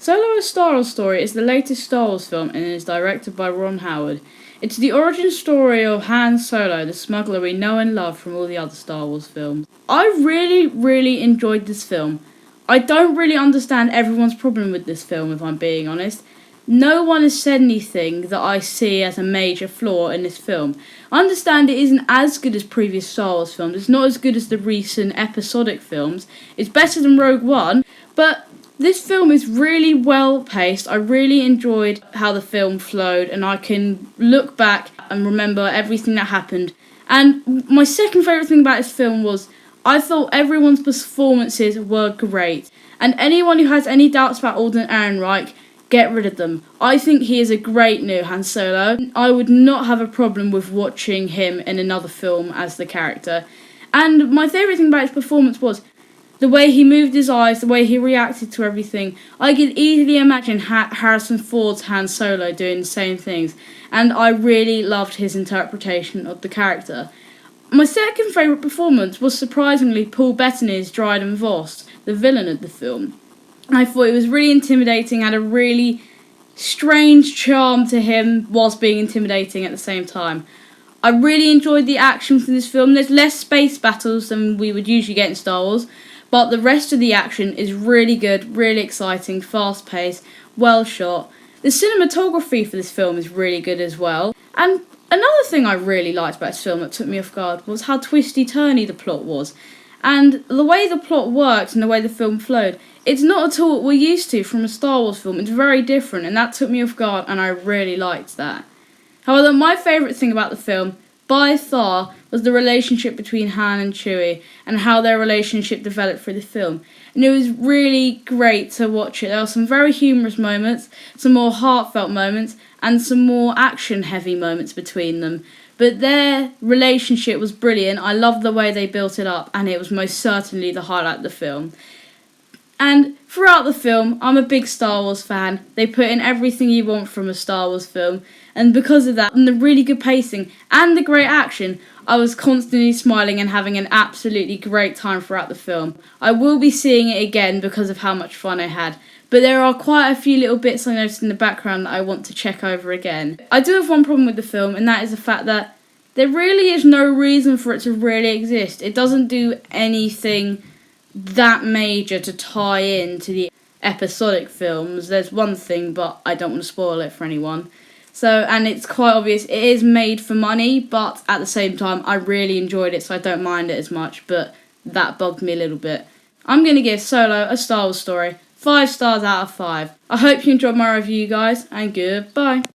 Solo: A Star Wars Story is the latest Star Wars film and is directed by Ron Howard. It's the origin story of Han Solo, the smuggler we know and love from all the other Star Wars films. I really enjoyed this film. I don't really understand everyone's problem with this film, if I'm being honest. No one has said anything that I see as a major flaw in this film. I understand it isn't as good as previous Star Wars films, it's not as good as the recent episodic films, it's better than Rogue One, but this film is really well paced. I really enjoyed how the film flowed, and I can look back and remember everything that happened. And my second favourite thing about this film was I thought everyone's performances were great, and anyone who has any doubts about Alden Ehrenreich, get rid of them. I think he is a great new Han Solo. I would not have a problem with watching him in another film as the character. And my favourite thing about his performance was the way he moved his eyes, the way he reacted to everything. I could easily imagine Harrison Ford's Han Solo doing the same things, and I really loved his interpretation of the character. My second favourite performance was surprisingly Paul Bettany's Dryden, the villain of the film. I thought it was really intimidating, had a really strange charm to him whilst being intimidating at the same time. I really enjoyed the action for this film. There's less space battles than we would usually get in Star Wars, but the rest of the action is really good, really exciting, fast-paced, well shot. The cinematography for this film is really good as well. And another thing I really liked about this film that took me off guard was how twisty-turny the plot was. And the way the plot worked and the way the film flowed, it's not at all what we're used to from a Star Wars film. It's very different, and that took me off guard, and I really liked that. However, my favourite thing about the film, by far, was the relationship between Han and Chewie, and how their relationship developed through the film. And it was really great to watch it. There were some very humorous moments, some more heartfelt moments, and some more action-heavy moments between them. But their relationship was brilliant. I loved the way they built it up, and it was most certainly the highlight of the film. And throughout the film, I'm a big Star Wars fan. They put in everything you want from a Star Wars film, and because of that, and the really good pacing, and the great action, I was constantly smiling and having an absolutely great time throughout the film. I will be seeing it again because of how much fun I had, but there are quite a few little bits I noticed in the background that I want to check over again. I do have one problem with the film, and that is the fact that there really is no reason for it to really exist. It doesn't do anything that major to tie in to the episodic films. There's one thing, but I don't want to spoil it for anyone. So, and it's quite obvious, it is made for money, but at the same time, I really enjoyed it, so I don't mind it as much, but that bugged me a little bit. I'm going to give Solo: A Star Wars Story 5 stars out of 5. I hope you enjoyed my review, guys, and goodbye.